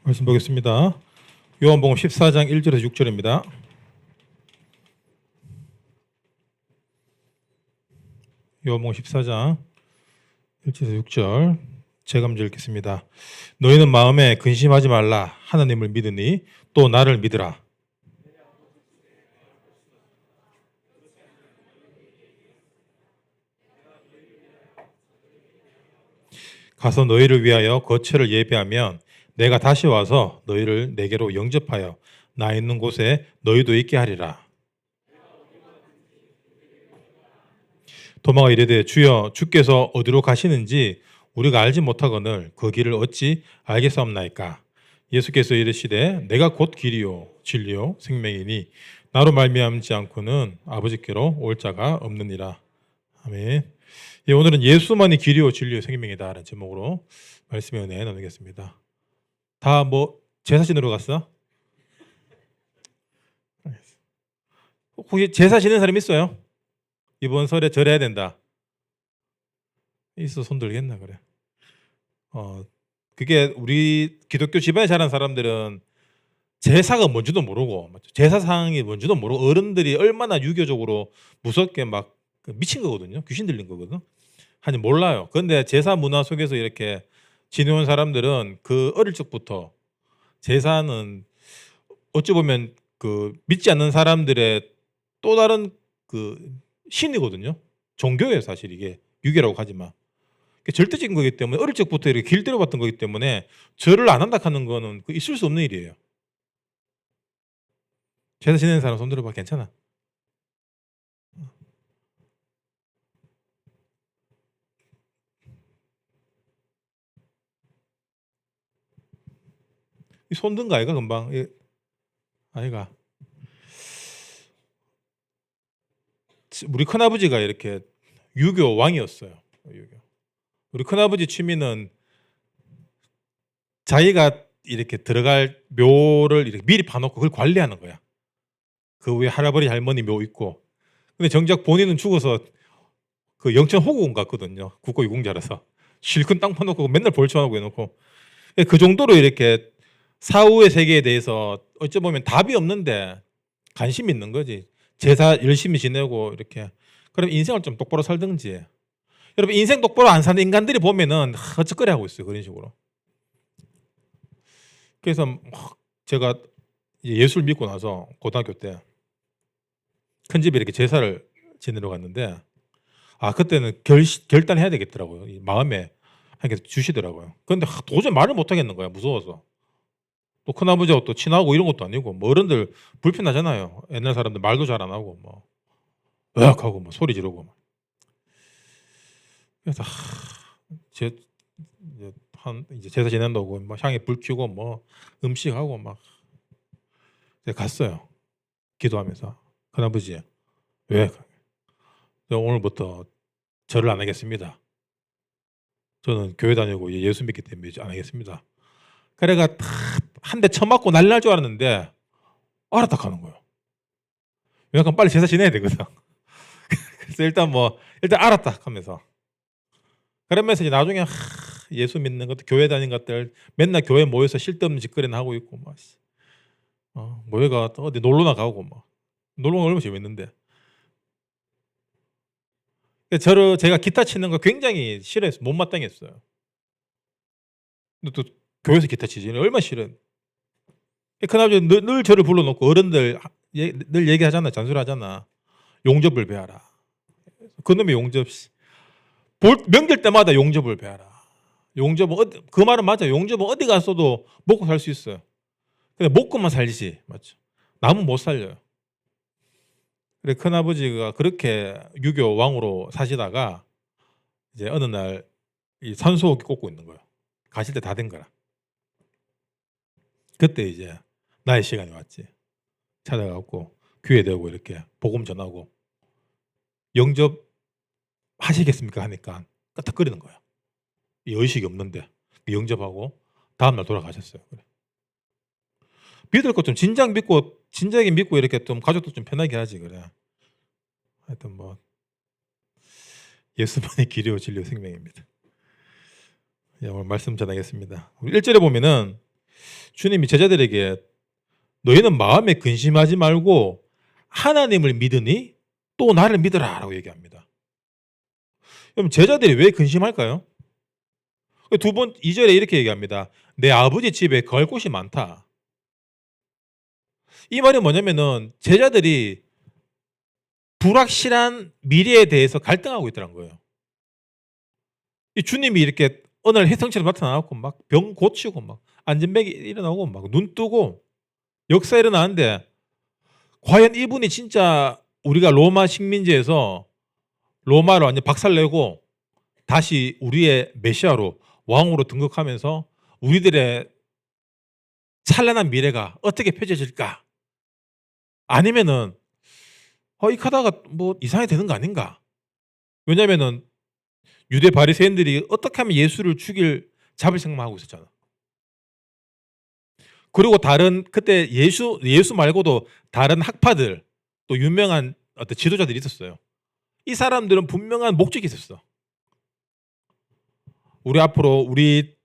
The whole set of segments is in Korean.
말씀 보겠습니다. 요한복음 14장 1절에서 6절입니다. 요한복음 14장 1절에서 6절 제가 먼저 읽겠습니다. 너희는 마음에 근심하지 말라. 하나님을 믿으니 또 나를 믿으라. 가서 너희를 위하여 거처를 예비하면 내가 다시 와서 너희를 내게로 영접하여 나 있는 곳에 너희도 있게 하리라. 도마가 이르되 주여 주께서 어디로 가시는지 우리가 알지 못하거늘 그 길을 어찌 알겠사옵나이까. 예수께서 이르시되 내가 곧 길이요 진리요 생명이니 나로 말미암지 않고는 아버지께로 올 자가 없느니라. 아멘. 예, 오늘은 예수만이 길이요 진리요 생명이다 라는 제목으로 말씀의 은혜 나누겠습니다. 다 뭐 제사 지내러 갔어? 혹시 제사 지내는 사람 있어요? 이번 설에 절해야 된다. 있어 손 들겠나 그래. 그게 우리 기독교 집안에 자란 사람들은 제사가 뭔지도 모르고 제사상이 뭔지도 모르고 어른들이 얼마나 유교적으로 무섭게 막 미친 거거든요. 귀신 들린 거거든. 아니 몰라요. 그런데 제사 문화 속에서 이렇게 지내온 사람들은 그 어릴 적부터 제사는 어찌 보면 그 믿지 않는 사람들의 또 다른 그 신이거든요. 종교예요 사실 이게 유교라고 하지만. 절대적인 거기 때문에 어릴 적부터 이렇게 길들여 봤던 거기 때문에 절을 안 한다 하는 거는 있을 수 없는 일이에요. 제사 지내는 사람 손 들어봐. 괜찮아. 손 든 거 아이가 금방? 아이가. 우리 큰아버지가 이렇게 유교 왕이었어요. 유교. 우리 큰아버지 취미는 자기가 이렇게 들어갈 묘를 이렇게 미리 봐놓고 그걸 관리하는 거야. 그 위에 할아버지 할머니 묘 있고. 근데 정작 본인은 죽어서 그 영천 호국원 갔거든요. 국고유공자라서 실컷 땅 파놓고 맨날 볼초하고 해놓고 그 정도로 이렇게 사후의 세계에 대해서 어찌 보면 답이 없는데 관심이 있는 거지. 제사 열심히 지내고 이렇게. 그럼 인생을 좀 똑바로 살든지. 여러분 인생 똑바로 안 사는 인간들이 보면은 헛짓거리 하고 있어요. 그런 식으로. 그래서 제가 예술 믿고 나서 고등학교 때 큰 집에 이렇게 제사를 지내러 갔는데 그때는 결단해야 되겠더라고요. 이 마음에 이렇게 주시더라고요. 그런데 도저히 말을 못 하겠는 거야. 무서워서. 또 큰아버지하고 또 친하고 이런 것도 아니고 뭐 어른들 불편하잖아요. 옛날 사람들 말도 잘 안 하고 뭐 으악 하고 뭐 소리 지르고 막. 그래서 제 이제 제사 지낸다고 뭐 향에 불 켜고 뭐 음식하고 막 제가 갔어요. 기도하면서 큰아버지 왜 오늘부터 절을 안 하겠습니다. 저는 교회 다니고 예수 믿기 때문에 안 하겠습니다. 그래가 한 대 쳐맞고 난리 날 줄 알았는데 알았다 하는 거예요. 약간 빨리 제사 지내야 되거든. 그래서 일단 알았다 하면서 그러면서 이제 나중에 예수 믿는 것들 교회 다니는 것들 맨날 교회 모여서 쓸데없는 짓거리나 하고 있고 막 모여가 어디 놀러나 가고 막 놀러 가면 얼마나 재밌는데. 제가 기타 치는 거 굉장히 싫어했어요. 못마땅했어요. 근데 또 교회에서 기타 치지 얼마나 싫어. 그나마 늘 저를 불러놓고 어른들 늘 얘기하잖아. 잔소리하잖아. 용접을 배워라. 그놈의 용접 명절 때마다 용접을 배워라. 용접은 그 말은 맞아. 용접은 어디 가서도 먹고 살 수 있어요. 근데 먹고만 살지 맞죠? 남은 못 살려요. 그래 큰아버지가 그렇게 유교 왕으로 사시다가 이제 어느 날 이 산소호흡기 꽂고 있는 거예요. 가실 때 다 된 거라. 그때 이제 나의 시간이 왔지. 찾아가고 귀에 대고 이렇게 복음 전하고 영접 하시겠습니까 하니까 끄덕거리는 거야. 이 의식이 없는데 영접하고 다음날 돌아가셨어요. 그래. 믿을 것 좀 진작에 믿고 이렇게 좀 가족도 좀 편하게 하지 그래. 하여튼 뭐 예수만이 길이요 진리요 생명입니다. 오늘 말씀 전하겠습니다. 1절에 보면은 주님이 제자들에게 너희는 마음에 근심하지 말고 하나님을 믿으니 또 나를 믿으라라고 얘기합니다. 그럼 제자들이 왜 근심할까요? 두 번 2절에 이렇게 얘기합니다. 내 아버지 집에 갈 곳이 많다. 이 말이 뭐냐면은 제자들이 불확실한 미래에 대해서 갈등하고 있더란 거예요. 이 주님이 이렇게 어느 날 혜성처럼 나타나고 막 병 고치고 막 안전병이 일어나고 막 눈 뜨고 역사 일어나는데 과연 이분이 진짜 우리가 로마 식민지에서 로마를 완전 박살내고 다시 우리의 메시아로 왕으로 등극하면서 우리들의 찬란한 미래가 어떻게 펼쳐질까? 아니면은 이 카다가 뭐 이상하게 되는 거 아닌가? 왜냐면은 유대 바리새인들이 어떻게 하면 예수를 잡을 생각만 하고 있었잖아. 그리고 다른 그때 예수 말고도 다른 학파들 또 유명한 어떤 지도자들이 있었어요. 이 사람들은 분명한 목적이 있었어. 우리 앞으로 우리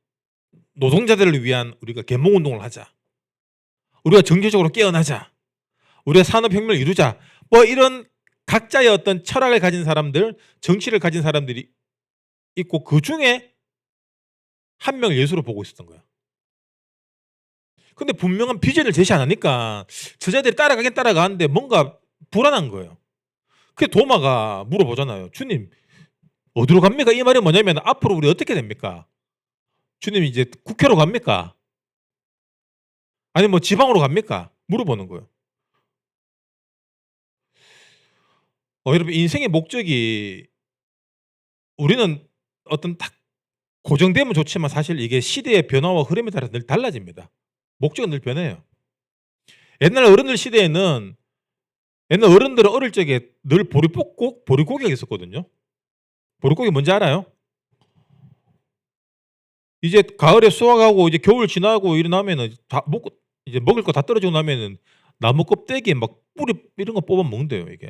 노동자들을 위한 우리가 계몽 운동을 하자. 우리가 정치적으로 깨어나자. 우리가 산업혁명을 이루자. 뭐 이런 각자의 어떤 철학을 가진 사람들, 정치를 가진 사람들이 있고 그 중에 한 명을 예수로 보고 있었던 거야. 근데 분명한 비전을 제시 안 하니까 제자들이 따라가긴 따라가는데 뭔가 불안한 거예요. 그래서 도마가 물어보잖아요. 주님, 어디로 갑니까? 이 말이 뭐냐면 앞으로 우리 어떻게 됩니까? 주님 이제 국회로 갑니까? 아니면 뭐 지방으로 갑니까? 물어보는 거예요. 여러분 인생의 목적이 우리는 어떤 딱 고정되면 좋지만 사실 이게 시대의 변화와 흐름에 따라 늘 달라집니다. 목적은 늘 변해요. 옛날 어른들 시대에는 옛날 어른들은 어릴 적에 늘 보릿고개가 있었거든요. 보릿고개 뭔지 알아요? 이제 가을에 수확하고 이제 겨울 지나고 일어나면은 다 먹고 이제 먹을 거 다 떨어지고 나면은 나무 껍데기에 막 뿌리 이런 거 뽑아 먹는대요, 이게.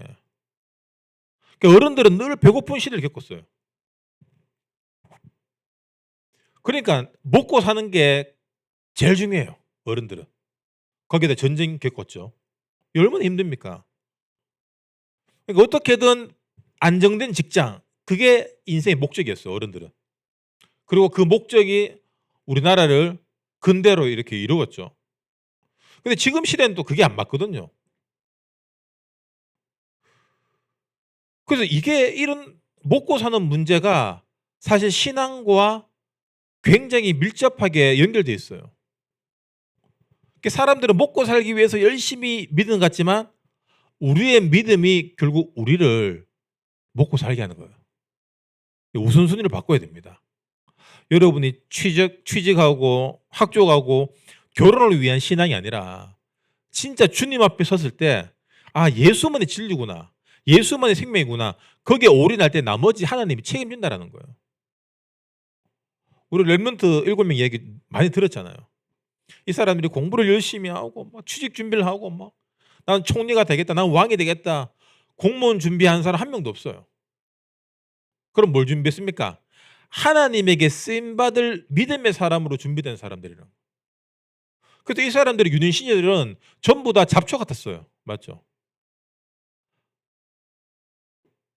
그러니까 어른들은 늘 배고픈 시대를 겪었어요. 그러니까 먹고 사는 게 제일 중요해요, 어른들은. 거기에다 전쟁 겪었죠. 얼마나 힘듭니까? 그러니까 어떻게든 안정된 직장, 그게 인생의 목적이었어요, 어른들은. 그리고 그 목적이 우리나라를 근대로 이렇게 이루었죠. 근데 지금 시대는 또 그게 안 맞거든요. 그래서 이게 이런 먹고 사는 문제가 사실 신앙과 굉장히 밀접하게 연결돼 있어요. 사람들은 먹고 살기 위해서 열심히 믿는 것 같지만 우리의 믿음이 결국 우리를 먹고 살게 하는 거예요. 우선순위를 바꿔야 됩니다. 여러분이 취직하고 학교 가고 결혼을 위한 신앙이 아니라 진짜 주님 앞에 섰을 때 예수만이 진리구나. 예수만이 생명이구나. 거기에 올인할 때 나머지 하나님이 책임진다라는 거예요. 우리 렘넌트 7명 얘기 많이 들었잖아요. 이 사람들이 공부를 열심히 하고 막 취직 준비를 하고 막 난 총리가 되겠다. 난 왕이 되겠다. 공무원 준비한 사람 한 명도 없어요. 그럼 뭘 준비했습니까? 하나님에게 쓰임받을 믿음의 사람으로 준비된 사람들이랑. 그래서 이 사람들의 유년 시절은 전부 다 잡초 같았어요. 맞죠?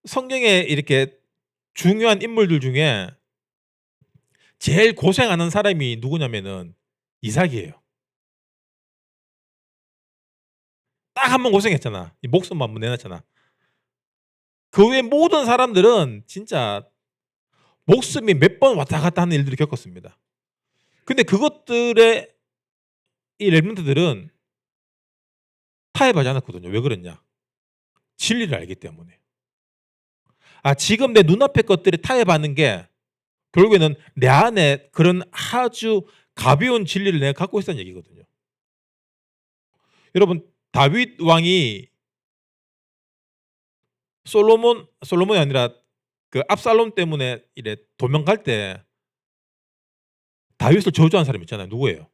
성경에 이렇게 중요한 인물들 중에 제일 고생하는 사람이 누구냐면은 이삭이에요. 딱 한 번 고생했잖아. 이 목숨만 한번 내놨잖아. 그 외 모든 사람들은 진짜 목숨이 몇 번 왔다 갔다 하는 일들을 겪었습니다. 근데 그것들의 이 렘넌트들은 타협하지 않았거든요. 왜 그랬냐? 진리를 알기 때문에. 지금 내 눈앞의 것들이 타협하는 게 결국에는 내 안에 그런 아주 가벼운 진리를 내가 갖고 있다는 얘기거든요. 여러분 다윗 왕이 솔로몬이 아니라 그 압살롬 때문에 이래 도망갈 때 다윗을 저주한 사람 있잖아요. 누구예요?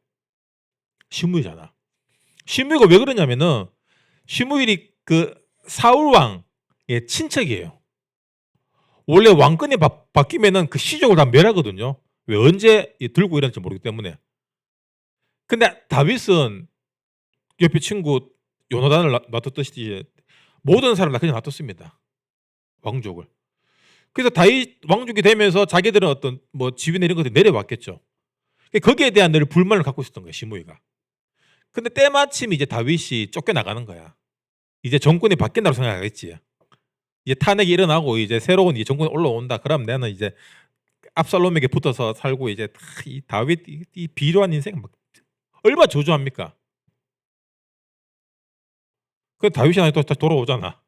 시므이잖아. 시므이가 왜 그러냐면은 시므일이 그 사울 왕의 친척이에요. 원래 왕권이 바뀌면은 그 시족을 다 멸하거든요. 왜 언제 들고 일어날지 모르기 때문에. 근데 다윗은 옆에 친구 요나단을 놔뒀듯이 모든 사람을 다 그냥 놔뒀습니다. 왕족을. 그래서 다윗 왕족이 되면서 자기들은 어떤 뭐 지위나 이런 것들이 내려왔겠죠. 거기에 대한 늘 불만을 갖고 있었던 거예요, 시므이가. 근데 때마침 이제 다윗이 쫓겨나가는 거야. 이제 정권이 바뀐다고 생각하겠지. 이제 탄핵이 일어나고 이제 새로운 이 정권이 올라온다. 그럼 나는 이제 압살롬에게 붙어서 살고 이제 이 다윗 이 비료한 인생 막 얼마 저주합니까? 그 다윗이 나중에 또 다시 돌아오잖아.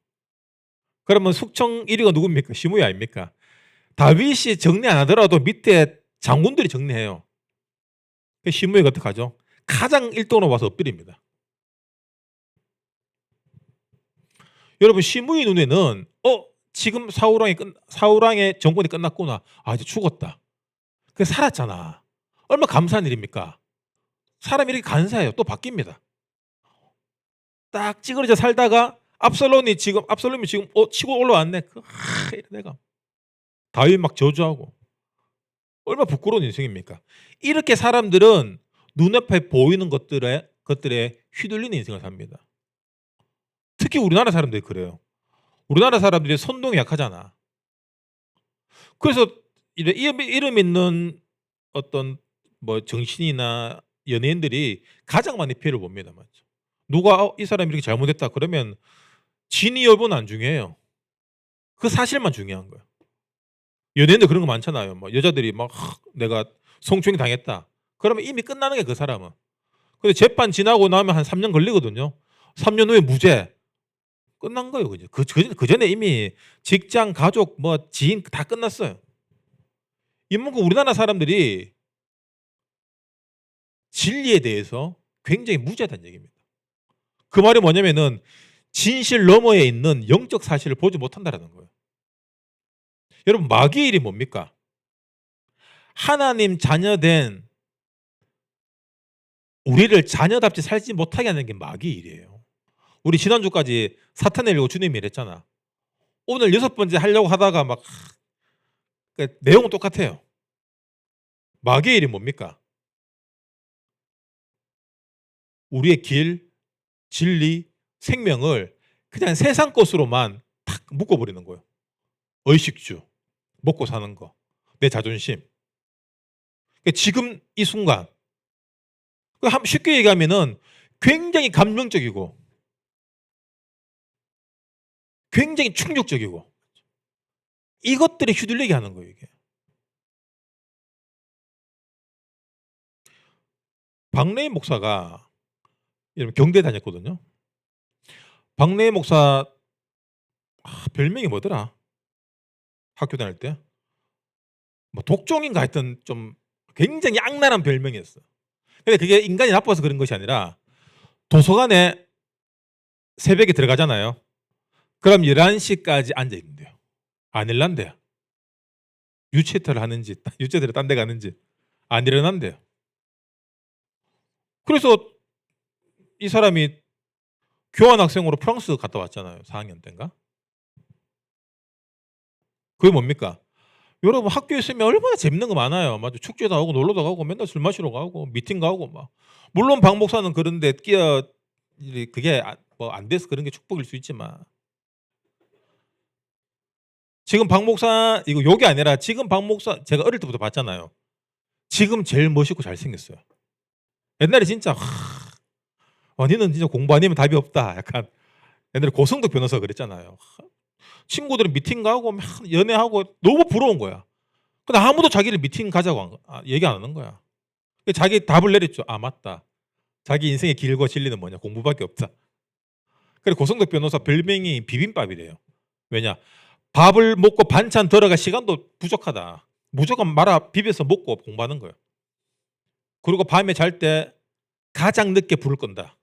그러면 숙청 1위가 누굽니까? 시므이 아닙니까? 다윗이 정리 안 하더라도 밑에 장군들이 정리해요. 시므이가 어떡하죠? 가장 1등으로 와서 엎드립니다. 여러분 시므이 눈에는 지금 사울왕의 정권이 끝났구나. 아 이제 죽었다. 그 살았잖아. 얼마나 감사한 일입니까? 사람이 이렇게 간사해요. 또 바뀝니다. 딱 찌그러져 살다가 압살롬이 지금 치고 올라왔네. 내가 다윗 막 저주하고 얼마나 부끄러운 인생입니까? 이렇게 사람들은 눈앞에 보이는 것들에 휘둘리는 인생을 삽니다. 특히 우리나라 사람들이 그래요. 우리나라 사람들이 선동이 약하잖아. 그래서 이름 있는 어떤 뭐 정신이나 연예인들이 가장 많이 피해를 봅니다. 맞죠? 누가 이 사람이 이렇게 잘못했다 그러면 진위 여부는 안 중요해요. 그 사실만 중요한 거예요. 연예인들 그런 거 많잖아요. 뭐 여자들이 막 내가 성추행 당했다. 그러면 이미 끝나는 게 그 사람은. 근데 재판 지나고 나면 한 3년 걸리거든요. 3년 후에 무죄. 끝난 거예요. 그 전에 이미 직장, 가족, 뭐 지인 다 끝났어요. 이만큼 우리나라 사람들이 진리에 대해서 굉장히 무지하다는 얘기입니다. 그 말이 뭐냐면은 진실 너머에 있는 영적 사실을 보지 못한다라는 거예요. 여러분 마귀의 일이 뭡니까? 하나님 자녀된 우리를 자녀답지 살지 못하게 하는 게 마귀의 일이에요. 우리 지난주까지 사탄의 일고 주님이 이랬잖아. 오늘 6번째 하려고 하다가 막 내용은 똑같아요. 마귀의 일이 뭡니까? 우리의 길, 진리, 생명을 그냥 세상 것으로만 탁 묶어버리는 거예요. 의식주, 먹고 사는 거, 내 자존심. 지금 이 순간 쉽게 얘기하면은 굉장히 감정적이고 굉장히 충격적이고 이것들이 휘둘리게 하는 거예요. 이게. 박래인 목사가 경대 다녔거든요. 박래인 목사 별명이 뭐더라? 학교 다닐 때? 뭐 독종인가 하여튼 좀 굉장히 악랄한 별명이었어. 근데 그게 인간이 나빠서 그런 것이 아니라 도서관에 새벽에 들어가잖아요. 그럼 11시까지 앉아 있는데요. 안 일난대요. 유체터를 하는지 유체들을 딴 데 가는지 안 일어난대요. 그래서 이 사람이 교환학생으로 프랑스 갔다 왔잖아요. 4학년 때인가? 그게 뭡니까? 여러분 학교에 있으면 얼마나 재밌는 거 많아요. 맞아. 축제도 가고 놀러도 가고 맨날 술 마시러 가고 미팅 가고 막. 물론 박 목사는 그런데 그게 뭐 안 돼서 그런 게 축복일 수 있지만 지금 박 목사 이거 욕이 아니라 지금 박 목사 제가 어릴 때부터 봤잖아요. 지금 제일 멋있고 잘생겼어요. 옛날에 진짜 니는 진짜 공부 아니면 답이 없다. 약간 옛날에 고성덕 변호사가 그랬잖아요. 친구들은 미팅 가고 막 연애하고 너무 부러운 거야. 근데 아무도 자기를 미팅 가자고 얘기 안 하는 거야. 자기 답을 내렸죠. 아 맞다. 자기 인생의 길과 진리는 뭐냐? 공부밖에 없다. 그래 고성덕 변호사 별명이 비빔밥이래요. 왜냐? 밥을 먹고 반찬 들어갈 시간도 부족하다. 무조건 말아 비벼서 먹고 공부하는 거예요. 그리고 밤에 잘 때 가장 늦게 불을 끈다.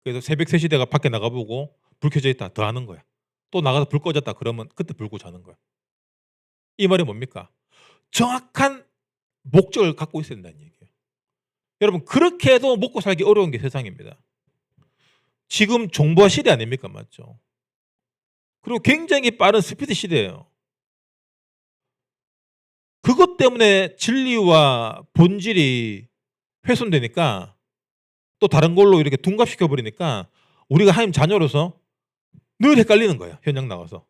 그래서 새벽 3시 대가 밖에 나가보고 불 켜져 있다. 더 하는 거야. 또 나가서 불 꺼졌다. 그러면 그때 불고 자는 거야. 이 말이 뭡니까? 정확한 목적을 갖고 있어야 된다는 얘기예요. 여러분 그렇게 해도 먹고 살기 어려운 게 세상입니다. 지금 정보화 시대 아닙니까? 맞죠? 그리고 굉장히 빠른 스피드 시대예요. 그것 때문에 진리와 본질이 훼손되니까 또 다른 걸로 이렇게 둔갑시켜 버리니까 우리가 하나님 자녀로서 늘 헷갈리는 거야. 현장 나가서.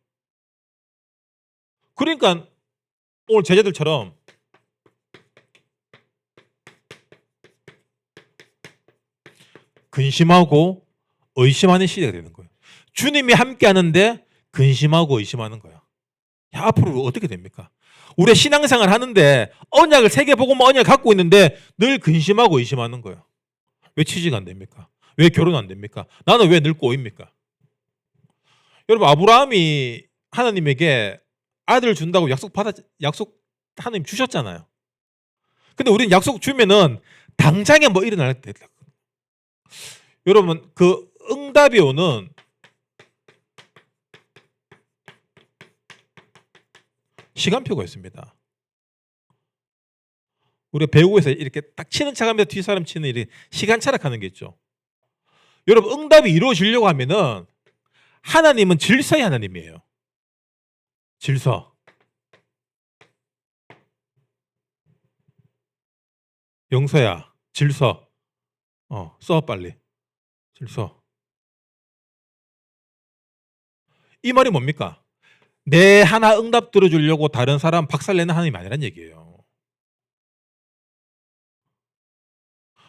그러니까 오늘 제자들처럼 근심하고 의심하는 시대가 되는 거예요. 주님이 함께 하는데 근심하고 의심하는 거야. 야, 앞으로 어떻게 됩니까? 우리 신앙생활 하는데 언약을 세계복음화 언약을 갖고 있는데 늘 근심하고 의심하는 거야. 왜 취직 안 됩니까? 왜 결혼 안 됩니까? 나는 왜 늘 꼬입니까? 여러분, 아브라함이 하나님에게 아들을 준다고 약속 하나님 주셨잖아요. 근데 우리는 약속 주면은 당장에 뭐 일어날 때 여러분, 그 응답이 오는 시간표가 있습니다. 우리가 배우에서 이렇게 딱 치는 척하면서 뒤 사람 치는 이렇게 시간 차락하는 게 있죠. 여러분, 응답이 이루어지려고 하면은 하나님은 질서의 하나님이에요. 질서. 영서야, 질서. 써 빨리. 질서. 이 말이 뭡니까? 내 하나 응답 들어주려고 다른 사람 박살내는 하나님이 아니란 얘기예요.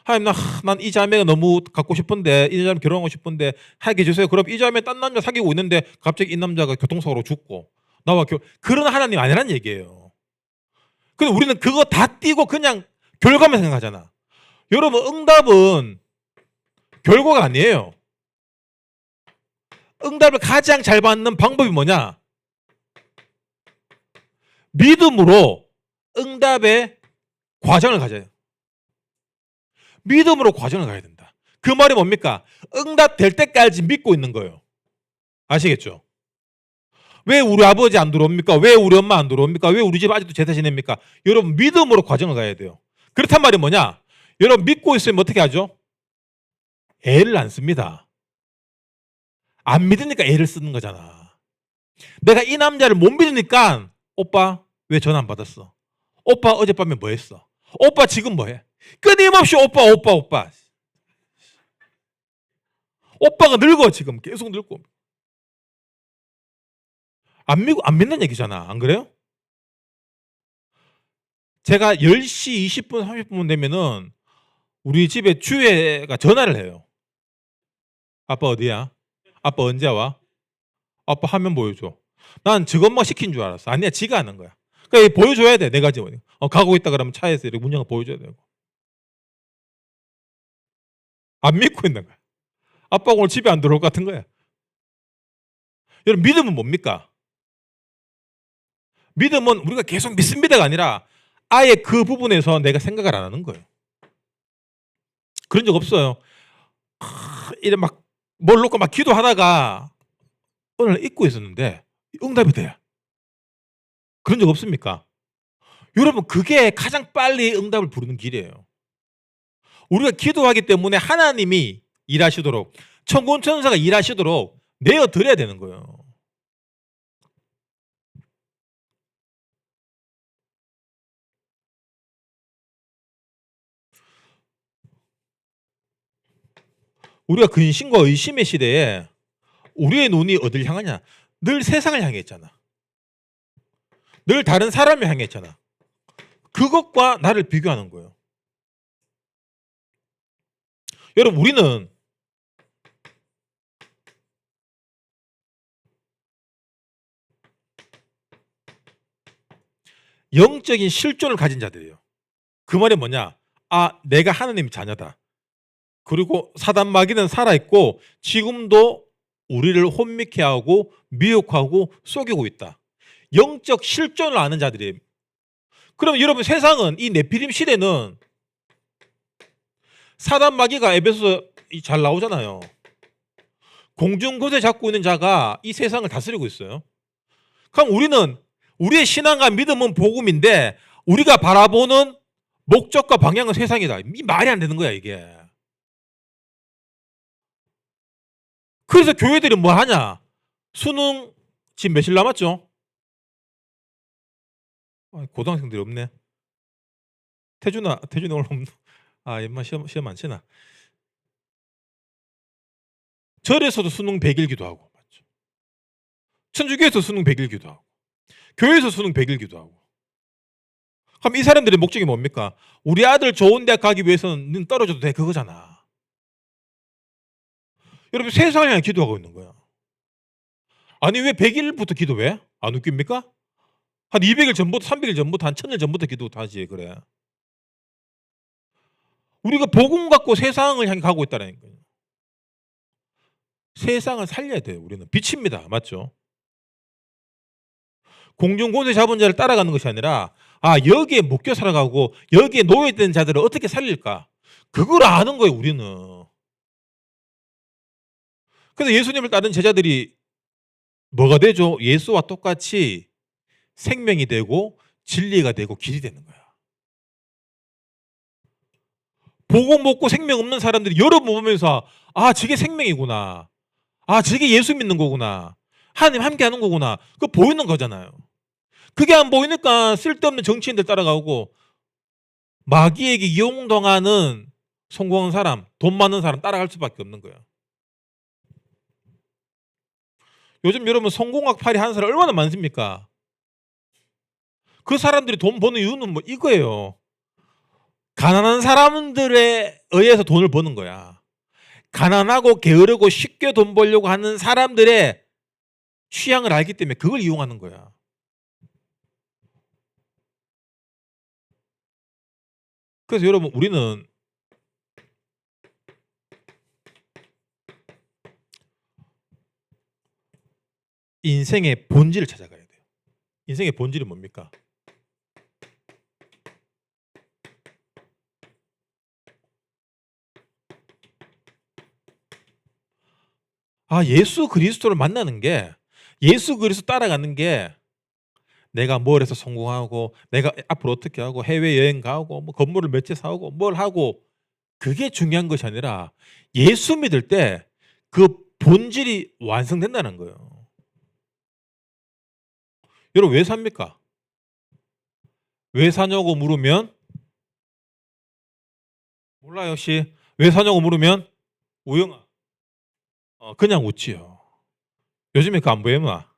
하나님, 난 이 자매가 너무 갖고 싶은데, 이 자매 결혼하고 싶은데 하게 해주세요. 그럼 이 자매 딴 남자 사귀고 있는데 갑자기 이 남자가 교통사고로 죽고 나와 그런 하나님 아니란 얘기예요. 근데 우리는 그거 다 띄고 그냥 결과만 생각하잖아. 여러분, 응답은 결과가 아니에요. 응답을 가장 잘 받는 방법이 뭐냐? 믿음으로 응답의 과정을 가져요. 믿음으로 과정을 가야 된다. 그 말이 뭡니까? 응답 될 때까지 믿고 있는 거예요. 아시겠죠? 왜 우리 아버지 안 들어옵니까? 왜 우리 엄마 안 들어옵니까? 왜 우리 집 아직도 제사 지냅니까? 여러분, 믿음으로 과정을 가야 돼요. 그렇단 말이 뭐냐? 여러분, 믿고 있으면 어떻게 하죠? 애를 안 씁니다. 안 믿으니까 애를 쓰는 거잖아. 내가 이 남자를 못 믿으니까 오빠 왜 전화 안 받았어? 오빠 어젯밤에 뭐 했어? 오빠 지금 뭐 해? 끊임없이 오빠. 오빠가 늙어 지금 계속 늙고. 안 믿는 얘기잖아. 안 그래요? 제가 10시 20분 30분 되면은 우리 집에 주애가 전화를 해요. 아빠 어디야? 아빠 언제 와? 아빠 화면 보여줘. 난 직원만 시킨 줄 알았어. 아니야, 지가 하는 거야. 그러니까 보여줘야 돼. 내가 지금 가고 있다 그러면 차에서 이렇게 문양을 보여줘야 되고. 안 믿고 있는 거야. 아빠가 오늘 집에 안 들어올 것 같은 거야. 여러분, 믿음은 뭡니까? 믿음은 우리가 계속 믿습니다가 아니라 아예 그 부분에서 내가 생각을 안 하는 거예요. 그런 적 없어요. 이래 막 뭘 놓고 막 기도하다가 오늘 잊고 있었는데 응답이 돼. 그런 적 없습니까? 여러분, 그게 가장 빨리 응답을 부르는 길이에요. 우리가 기도하기 때문에 하나님이 일하시도록, 천군 천사가 일하시도록 내어 드려야 되는 거예요. 우리가 근심과 의심의 시대에 우리의 눈이 어딜 향하냐? 늘 세상을 향해 있잖아. 늘 다른 사람을 향해 있잖아. 그것과 나를 비교하는 거예요. 여러분, 우리는 영적인 실존을 가진 자들이에요. 그 말이 뭐냐? 내가 하나님 자녀다. 그리고 사단 마귀는 살아있고 지금도 우리를 혼미케 하고 미혹하고 속이고 있다. 영적 실존을 아는 자들이에요. 그럼 여러분, 세상은, 이 네피림 시대는 사단 마귀가 에베소서 잘 나오잖아요. 공중거제 잡고 있는 자가 이 세상을 다스리고 있어요. 그럼 우리는, 우리의 신앙과 믿음은 복음인데 우리가 바라보는 목적과 방향은 세상이다. 이 말이 안 되는 거야, 이게. 그래서 교회들이 뭐 하냐? 수능 지금 며칠 남았죠? 고등학생들이 없네. 태준아 오늘 없노? 인마 시험 안 치나? 절에서도 수능 100일 기도하고, 맞죠? 천주교에서 수능 100일 기도하고, 교회에서 수능 100일 기도하고. 그럼 이 사람들의 목적이 뭡니까? 우리 아들 좋은 대학 가기 위해서는 떨어져도 돼, 그거잖아. 여러분, 세상을 향해 기도하고 있는 거야. 아니, 왜 100일부터 기도해? 안 웃깁니까? 한 200일 전부터, 300일 전부터, 한 1000일 전부터 기도하지, 그래. 우리가 복음 갖고 세상을 향해 가고 있다는 거예요. 세상을 살려야 돼요. 우리는 빛입니다. 맞죠? 공중권세 잡은 자를 따라가는 것이 아니라 여기에 묶여 살아가고 여기에 놓여있던 자들을 어떻게 살릴까? 그걸 아는 거예요. 우리는. 그래서 예수님을 따른 제자들이 뭐가 되죠? 예수와 똑같이 생명이 되고 진리가 되고 길이 되는 거야. 복음 먹고 생명 없는 사람들이 여러분 보면서 저게 생명이구나. 저게 예수 믿는 거구나. 하나님 함께 하는 거구나. 그거 보이는 거잖아요. 그게 안 보이니까 쓸데없는 정치인들 따라가고 마귀에게 이용당하는 성공한 사람, 돈 많은 사람 따라갈 수밖에 없는 거야. 요즘 여러분 성공학파리 하는 사람 얼마나 많습니까? 그 사람들이 돈 버는 이유는 뭐 이거예요. 가난한 사람들에 의해서 돈을 버는 거야. 가난하고 게으르고 쉽게 돈 벌려고 하는 사람들의 취향을 알기 때문에 그걸 이용하는 거야. 그래서 여러분 우리는 인생의 본질을 찾아가야 돼요. 인생의 본질이 뭡니까? 예수 그리스도를 만나는 게, 예수 그리스도 따라가는 게 내가 뭘 해서 성공하고 내가 앞으로 어떻게 하고 해외여행 가고 뭐 건물을 몇 채 사고 뭘 하고 그게 중요한 것이 아니라 예수 믿을 때 그 본질이 완성된다는 거예요. 여러분 왜 삽니까? 왜 사냐고 물으면 몰라요. 혹시 왜 사냐고 물으면 우영아 그냥 웃지요. 요즘에 그거 안 보이나?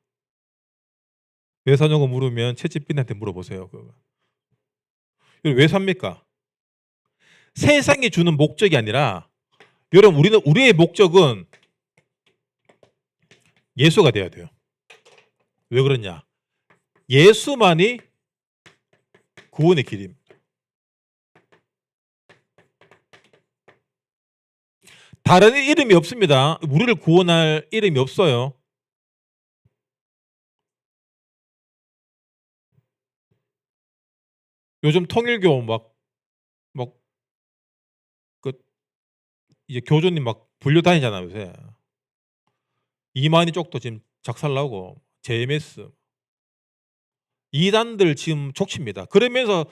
왜 사냐고 물으면 채찌빈한테 물어보세요. 그거. 여러분 왜 삽니까? 세상이 주는 목적이 아니라 여러분 우리의 목적은 예수가 돼야 돼요. 왜 그러냐? 예수만이 구원의 길입니다. 다른 이름이 없습니다. 우리를 구원할 이름이 없어요. 요즘 통일교 그 이제 교주님 막 불려 다니잖아요, 요새. 이만희 쪽도 지금 작살나고 JMS 이단들 지금 족칩니다. 그러면서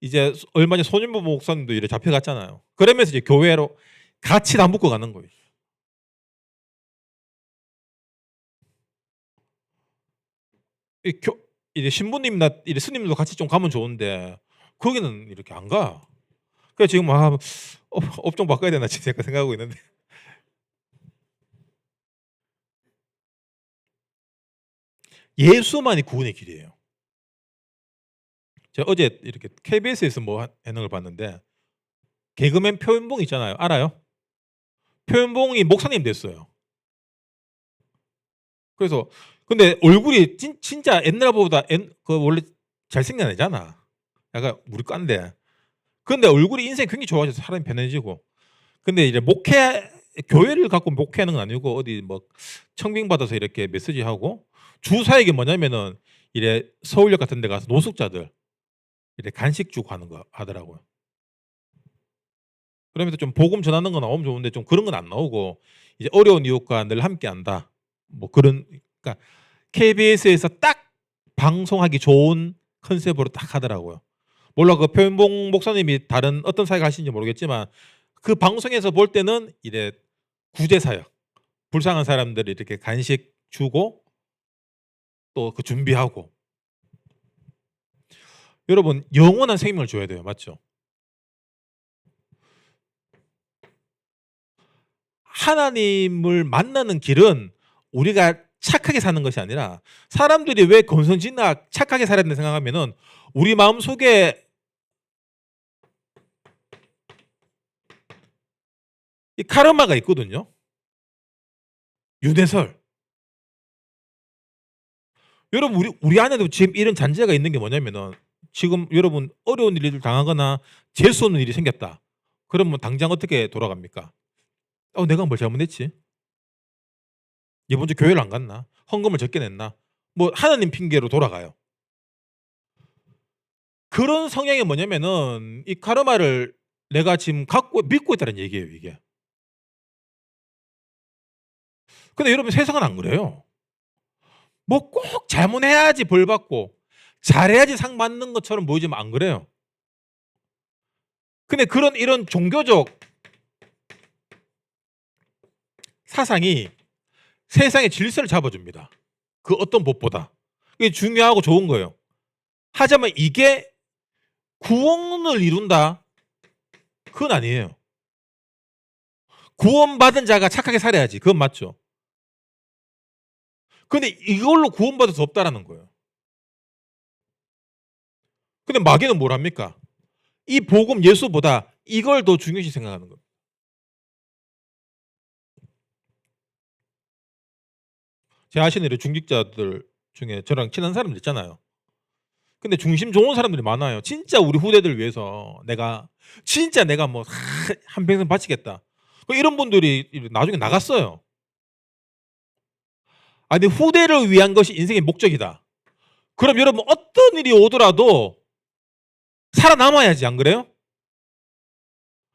이제 얼마 전에 손윤보 목사님도 이래 잡혀갔잖아요. 그러면서 이제 교회로 같이 다 묶어 가는 거예요. 이제 신부님이나 이제 스님들도 같이 좀 가면 좋은데 거기는 이렇게 안 가. 그래서 지금 업종 바꿔야 되나 지금 생각하고 있는데. 예수만이 구원의 길이에요. 제가 어제 이렇게 KBS에서 뭐 하는 걸 봤는데 개그맨 표현봉 있잖아요. 알아요? 표현봉이 목사님 됐어요. 그래서 근데 얼굴이 진짜 옛날보다 그 원래 잘생긴 애잖아. 약간 우리 과인데. 근데 얼굴이 인생이 굉장히 좋아져서 사람이 편해지고. 근데 이제 교회를 갖고 목회하는 건 아니고 어디 뭐 청빙 받아서 이렇게 메시지하고 주사역이 뭐냐면은 이래 서울역 같은 데 가서 노숙자들 이렇게 간식 주고 하는 거 하더라고요. 그러면서 좀 복음 전하는 거 나오면 좋은데 좀 그런 건 안 나오고 이제 어려운 이웃과 늘 함께한다. 뭐 그런 그러니까 KBS에서 딱 방송하기 좋은 컨셉으로 딱 하더라고요. 몰라 그 표현봉 목사님이 다른 어떤 사역 하시는지 모르겠지만 그 방송에서 볼 때는 이래 구제 사역, 불쌍한 사람들 이렇게 간식 주고 또 그 준비하고 여러분 영원한 생명을 줘야 돼요. 맞죠? 하나님을 만나는 길은 우리가 착하게 사는 것이 아니라 사람들이 왜 건선징악 착하게 살아야 된다 생각하면은 우리 마음속에 이 카르마가 있거든요. 유대설. 여러분 우리 안에도 지금 이런 잔재가 있는 게 뭐냐면은 지금 여러분 어려운 일을 당하거나 재수 없는 일이 생겼다. 그러면 당장 어떻게 돌아갑니까? 내가 뭘 잘못했지? 이번 주 교회를 안 갔나? 헌금을 적게 냈나? 뭐 하나님 핑계로 돌아가요. 그런 성향이 뭐냐면은 이 카르마를 내가 지금 믿고 있다는 얘기예요, 이게. 근데 여러분 세상은 안 그래요. 뭐 꼭 잘못해야지 벌 받고 잘해야지 상 받는 것처럼 보이지만 안 그래요. 근데 이런 종교적 사상이 세상의 질서를 잡아줍니다. 그 어떤 법보다. 이게 중요하고 좋은 거예요. 하지만 이게 구원을 이룬다? 그건 아니에요. 구원받은 자가 착하게 살아야지. 그건 맞죠. 근데 이걸로 구원받을 수 없다라는 거예요. 근데 마귀는 뭘 합니까? 이 복음 예수보다 이걸 더 중요시 생각하는 겁니다. 제가 아시는 대로 중직자들 중에 저랑 친한 사람들 있잖아요. 근데 중심 좋은 사람들이 많아요. 진짜 우리 후대들 위해서 내가 뭐 한평생 바치겠다. 이런 분들이 나중에 나갔어요. 아니 후대를 위한 것이 인생의 목적이다. 그럼 여러분 어떤 일이 오더라도 살아남아야지, 안 그래요?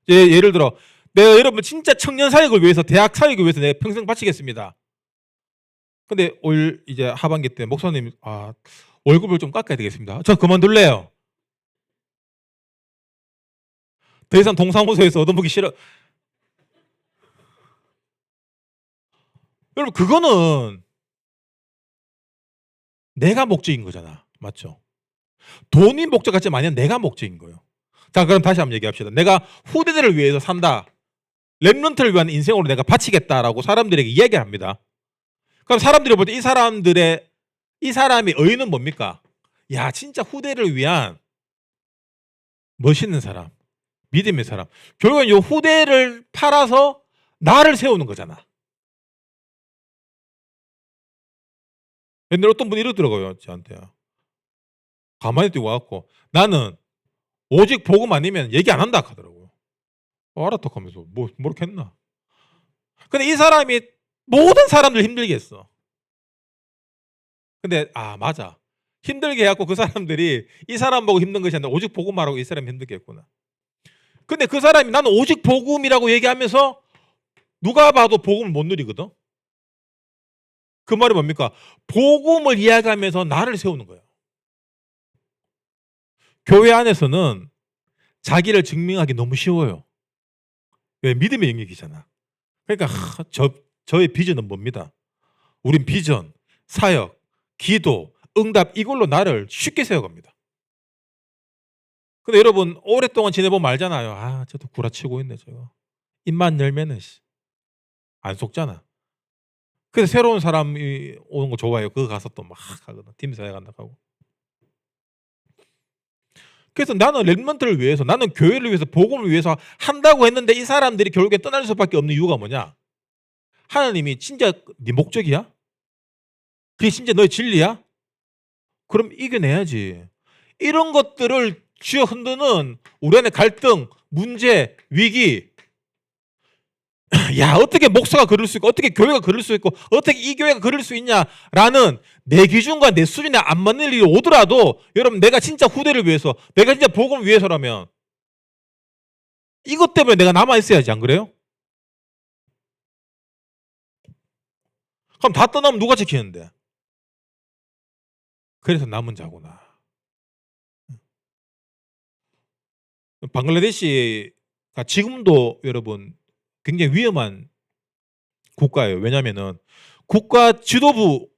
예를 들어 내가 여러분 진짜 청년 사역을 위해서 대학 사역을 위해서 내가 평생 바치겠습니다. 근데 올 이제 하반기 때 목사님 월급을 좀 깎아야 되겠습니다. 저 그만둘래요. 더 이상 동사무소에서 얻어먹기 싫어. 여러분 그거는 내가 목적인 거잖아. 맞죠? 돈이 목적 같지 않으면 내가 목적인 거예요. 자, 그럼 다시 한번 얘기합시다. 내가 후대들을 위해서 산다. 렘넌트를 위한 인생으로 내가 바치겠다라고 사람들에게 이야기를 합니다. 그럼 사람들이 볼 때 이 사람의 의의는 뭡니까? 야, 진짜 후대를 위한 멋있는 사람, 믿음의 사람. 결국은 이 후대를 팔아서 나를 세우는 거잖아. 옛날에 어떤 분이 이러더라고요, 저한테. 가만히 뛰고 와갖고 나는 오직 복음 아니면 얘기 안 한다 하더라고요. 알았다 하면서 뭐렇게 했나. 근데 이 사람이 모든 사람들 힘들게 했어. 근데 맞아. 힘들게 해갖고 그 사람들이 이 사람 보고 힘든 것이 아니라 오직 복음하라고 이 사람이 힘들게 했구나. 근데 그 사람이 나는 오직 복음이라고 얘기하면서 누가 봐도 복음을 못 누리거든. 그 말이 뭡니까? 복음을 이야기하면서 나를 세우는 거예요. 교회 안에서는 자기를 증명하기 너무 쉬워요. 왜? 믿음의 영역이잖아. 그러니까 저의 비전은 뭡니다. 우린 비전, 사역, 기도, 응답 이걸로 나를 쉽게 세워갑니다. 근데 여러분 오랫동안 지내보면 알잖아요. 저도 구라치고 있네 저거. 입만 열면은 안 속잖아. 그래서 새로운 사람이 오는 거 좋아해요. 그거 가서 또 막 하거든. 팀 사역 한다고 하고. 그래서 나는 렘넌트를 위해서, 나는 교회를 위해서, 복음을 위해서 한다고 했는데 이 사람들이 결국에 떠날 수밖에 없는 이유가 뭐냐? 하나님이 진짜 네 목적이야? 그게 진짜 너의 진리야? 그럼 이겨내야지. 이런 것들을 쥐어 흔드는 우리 안에 갈등, 문제, 위기. 야, 어떻게 목사가 그럴 수 있고, 어떻게 교회가 그럴 수 있고, 어떻게 이 교회가 그럴 수 있냐라는 내 기준과 내 수준에 안 맞는 일이 오더라도 여러분 내가 진짜 후대를 위해서, 내가 진짜 복음을 위해서라면 이것 때문에 내가 남아 있어야지, 안 그래요? 그럼 다 떠나면 누가 지키는데? 그래서 남은 자구나. 방글라데시가 지금도 여러분 굉장히 위험한 국가예요. 왜냐면은 국가 지도부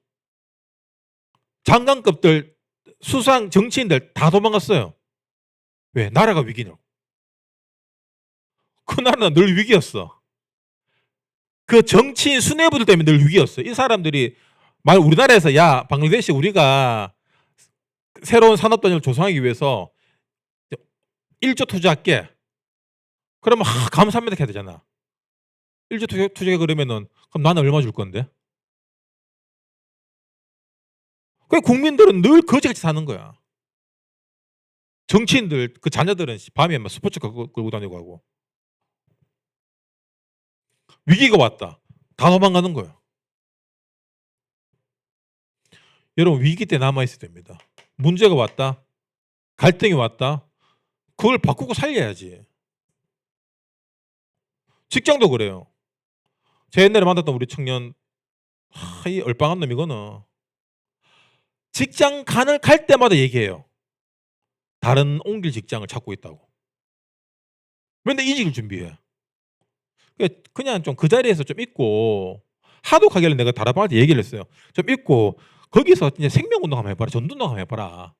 장관급들, 수상 정치인들 다 도망갔어요. 왜? 나라가 위기냐고. 그 나라는 늘 위기였어. 그 정치인 수뇌부들 때문에 늘 위기였어요. 이 사람들이 말 우리나라에서 야 방글라데시 우리가 새로운 산업단지를 조성하기 위해서 1조 투자할게. 그러면 감사합니다 해야 되잖아. 1조 투자해 그러면은 그럼 나는 얼마 줄 건데? 그 국민들은 늘 거지같이 사는 거야. 정치인들 그 자녀들은 밤에 막 스포츠 끌고 다니고 하고. 위기가 왔다. 다 도망가는 거야. 여러분 위기 때 남아 있어야 됩니다. 문제가 왔다. 갈등이 왔다. 그걸 바꾸고 살려야지. 직장도 그래요. 제 옛날에 만났던 우리 청년 이 얼빵한 놈이거든. 직장 갈 때마다 얘기해요. 다른 옮길 직장을 찾고 있다고. 그런데 이직을 준비해. 그냥 좀 그 자리에서 좀 있고 하도 가길래 내가 다락방한테 얘기를 했어요. 좀 있고 거기서 이제 생명운동 한번 해봐라. 전도운동 한번 해봐라.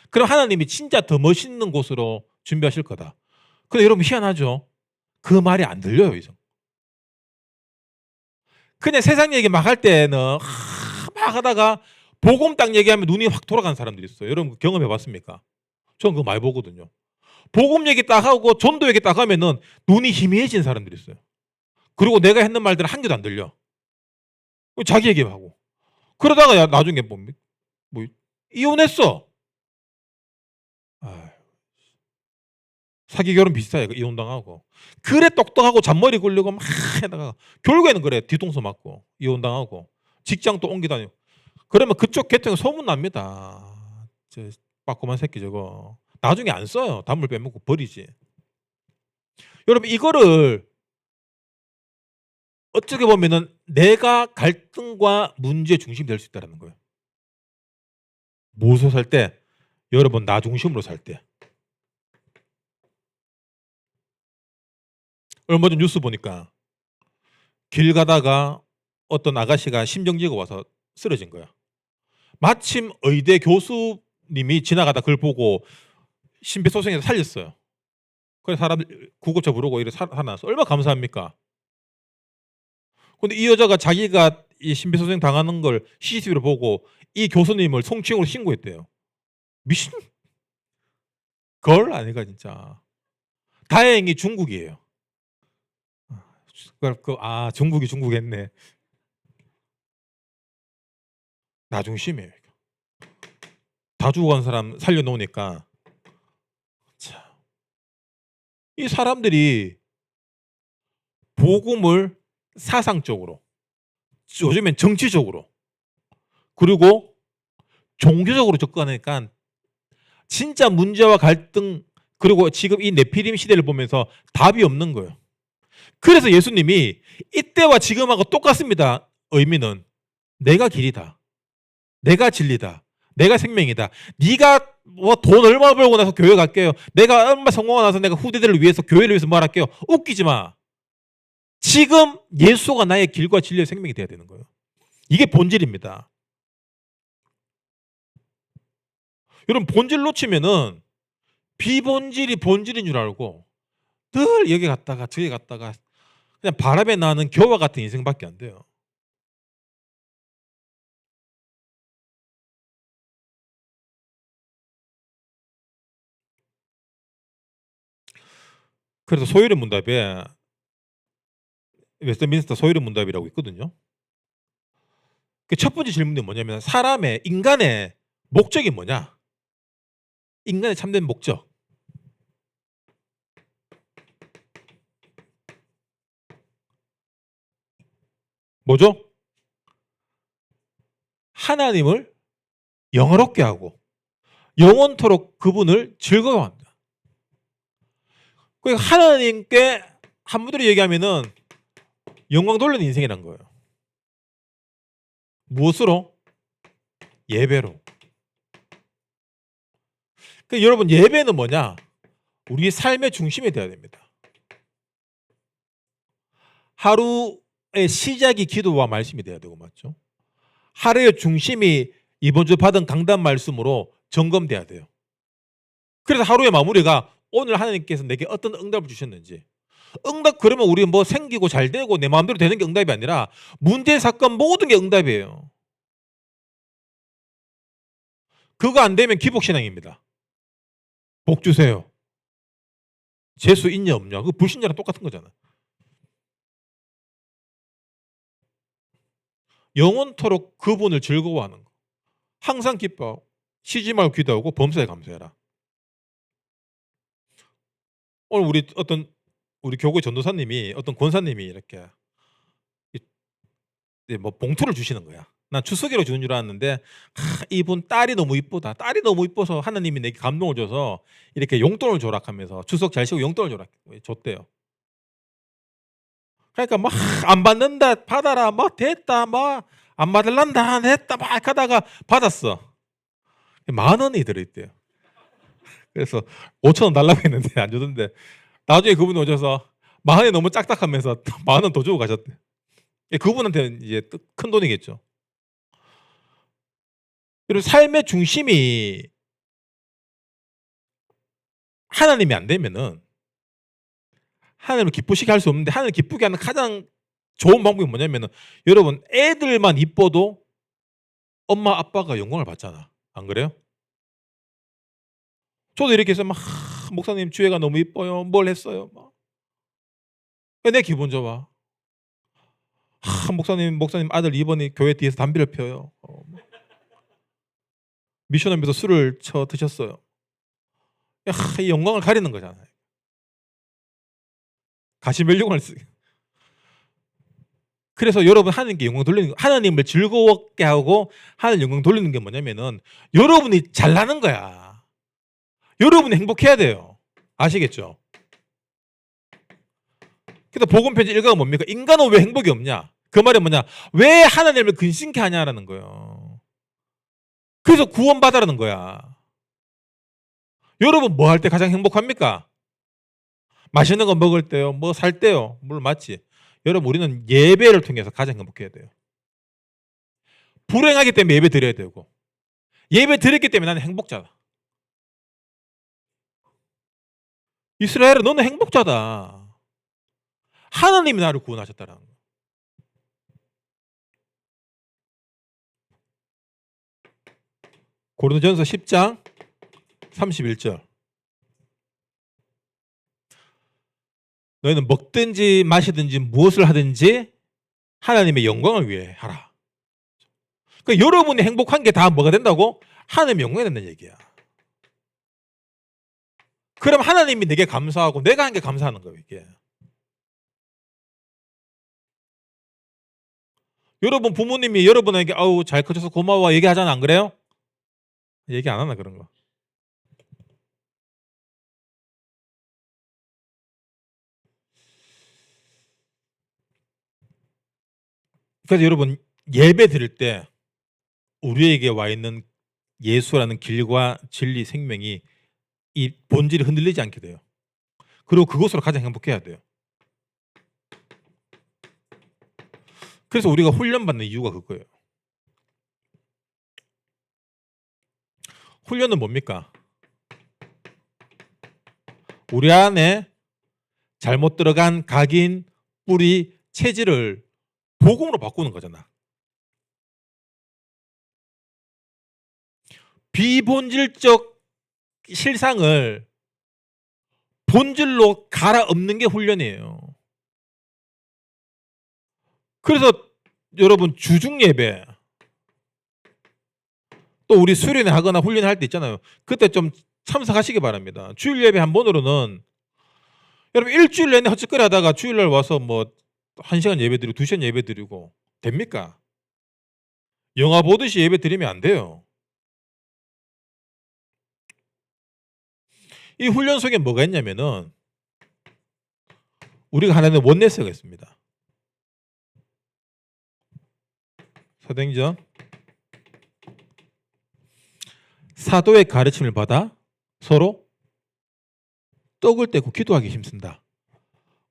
그럼 하나님이 진짜 더 멋있는 곳으로 준비하실 거다. 근데 여러분 희한하죠? 그 말이 안 들려요. 이제. 그냥 세상 얘기 막 할 때는 막 하다가 복음 딱 얘기하면 눈이 확 돌아가는 사람들이 있어요. 여러분 경험해 봤습니까? 저는 그거 많이 보거든요. 복음 얘기 딱 하고 전도 얘기 딱 하면은 눈이 희미해진 사람들이 있어요. 그리고 내가 했는 말들은 한 개도 안 들려. 자기 얘기하고. 그러다가 나중에 뭐 이혼했어. 사기 결혼 비슷해. 이혼당하고. 그래 똑똑하고 잔머리 굴리고 막 해다가 결국에는 그래 뒤통수 맞고 이혼당하고 직장 또 옮겨 다니고. 그러면 그쪽 계통에 소문납니다. 저 빠꼬만 새끼 저거. 나중에 안 써요. 단물 빼먹고 버리지. 여러분 이거를 어떻게 보면은 내가 갈등과 문제의 중심이 될 수 있다는 거예요. 무엇으로 살 때? 여러분 나 중심으로 살 때. 얼마 전 뉴스 보니까 길 가다가 어떤 아가씨가 심정지가 와서 쓰러진 거야. 마침 의대 교수님이 지나가다 그걸 보고 심폐소생해서 살렸어요. 그래서 사람들 구급차 부르고 이래 살아났어. 얼마나 감사합니까? 근데 이 여자가 자기가 이 심폐소생 당하는 걸 CCTV로 보고 이 교수님을 성추행으로 신고했대요. 미친 걸 아니가 진짜. 다행히 중국이에요. 중국이 했네. 나 중심이에요. 다 죽어간 사람 살려놓으니까. 자, 이 사람들이 복음을 사상적으로, 요즘엔 정치적으로, 그리고 종교적으로 접근하니까 진짜 문제와 갈등, 그리고 지금 이 네피림 시대를 보면서 답이 없는 거예요. 그래서 예수님이 이때와 지금하고 똑같습니다. 의미는 내가 길이다. 내가 진리다. 내가 생명이다. 네가 뭐 돈 얼마 벌고 나서 교회 갈게요. 내가 얼마 성공하고 나서 내가 후대들을 위해서 교회를 위해서 말할게요. 웃기지 마. 지금 예수가 나의 길과 진리의 생명이 돼야 되는 거예요. 이게 본질입니다. 여러분 본질 놓치면은 비본질이 본질인 줄 알고 늘 여기 갔다가 저기 갔다가 그냥 바람에 나는 겨와 같은 인생밖에 안 돼요. 그래서 소요리 문답에 웨스트민스터 소요리 문답이라고 있거든요. 그 첫 번째 질문이 뭐냐면 인간의 목적이 뭐냐? 인간의 참된 목적. 뭐죠? 하나님을 영화롭게 하고 영원토록 그분을 즐거워한다. 그러니까 하나님께 한마디로 얘기하면은 영광 돌리는 인생이란 거예요. 무엇으로? 예배로. 그러니까 여러분 예배는 뭐냐? 우리 삶의 중심이 되어야 됩니다. 하루의 시작이 기도와 말씀이 돼야 되고 맞죠? 하루의 중심이 이번 주 받은 강단 말씀으로 점검돼야 돼요. 그래서 하루의 마무리가 오늘 하나님께서 내게 어떤 응답을 주셨는지, 응답 그러면 우리 뭐 생기고 잘 되고 내 마음대로 되는 게 응답이 아니라 문제 사건 모든 게 응답이에요. 그거 안 되면 기복신앙입니다. 복 주세요. 재수 있냐 없냐. 그 불신자랑 똑같은 거잖아. 영원토록 그분을 즐거워하는 거. 항상 기뻐하고 쉬지 말고 기도하고 범사에 감사해라. 오늘 우리 교회 전도사님이 어떤 권사님이 이렇게 뭐 봉투를 주시는 거야. 난 추석이라고 주는 줄 알았는데 이분 딸이 너무 이쁘다. 딸이 너무 이뻐서 하나님이 내게 감동을 줘서 이렇게 용돈을 조락하면서 추석 잘 쉬고 용돈을 줬대요. 그러니까 막 안 받는다 받아라 막 됐다 막 안 받을란다 했다 막 하다가 받았어. 10,000원이 들어있대요. 그래서 5,000원 달라고 했는데 안 주던데 나중에 그분이 오셔서 10,000원이 너무 짝딱하면서 10,000원 더 주고 가셨대. 그분한테는 이제 큰 돈이겠죠. 그리고 삶의 중심이 하나님이 안 되면은 하나님을 기쁘시게 할 수 없는데 하나님을 기쁘게 하는 가장 좋은 방법이 뭐냐면은 여러분 애들만 이뻐도 엄마 아빠가 영광을 받잖아. 안 그래요? 저도 이렇게 해서 막 목사님 주애가 너무 이뻐요. 뭘 했어요? 막. 내 기분 좋아. 목사님 아들 이번에 교회 뒤에서 담배를 펴요. 미션홈에서 술을 쳐 드셨어요. 이 영광을 가리는 거잖아요. 가시멜용을 쓰. 그래서 여러분 하나님께 영광 돌리는 거, 하나님을 즐거웠게 하고 하나님 영광 돌리는 게 뭐냐면은 여러분이 잘나는 거야. 여러분이 행복해야 돼요. 아시겠죠? 그래서 복음 편지 1가가 뭡니까? 인간은 왜 행복이 없냐? 그 말이 뭐냐? 왜 하나님을 근심케 하냐라는 거예요. 그래서 구원받아라는 거야. 여러분 뭐 할 때 가장 행복합니까? 맛있는 거 먹을 때요. 뭐 살 때요. 물론 맞지. 여러분 우리는 예배를 통해서 가장 행복해야 돼요. 불행하기 때문에 예배 드려야 되고 예배 드렸기 때문에 나는 행복자다. 이스라엘은 너는 행복자다. 하나님이 나를 구원하셨다라는 거예요. 고린도전서 10장 31절. 너희는 먹든지 마시든지 무엇을 하든지 하나님의 영광을 위해 하라. 그러니까 여러분이 행복한 게 다 뭐가 된다고? 하나님의 영광이 된다는 얘기야. 그럼 하나님이 내게 감사하고 내가 한 게 감사하는 거예요. 이게. 여러분 부모님이 여러분에게 아우 잘 커져서 고마워 얘기하잖아. 안 그래요? 얘기 안 하나 그런 거. 그래서 여러분 예배 드릴 때 우리에게 와 있는 예수라는 길과 진리 생명이 이 본질이 흔들리지 않게 돼요. 그리고 그것으로 가장 행복해야 돼요. 그래서 우리가 훈련받는 이유가 그거예요. 훈련은 뭡니까? 우리 안에 잘못 들어간 각인, 뿌리, 체질을 복음으로 바꾸는 거잖아. 비본질적 실상을 본질로 갈아엎는 게 훈련이에요. 그래서 여러분 주중 예배 또 우리 수련회 하거나 훈련할 때 있잖아요. 그때 좀 참석하시기 바랍니다. 주일 예배 한 번으로는 여러분 일주일 내내 헛짓거리 하다가 주일날 와서 뭐 1시간 예배 드리고 2시간 예배 드리고 됩니까? 영화 보듯이 예배 드리면 안 돼요. 이 훈련 속에 뭐가 있냐면은 우리가 하나는 원네스가 있습니다. 사도행전 사도의 가르침을 받아 서로 떡을 떼고 기도하기 힘쓴다.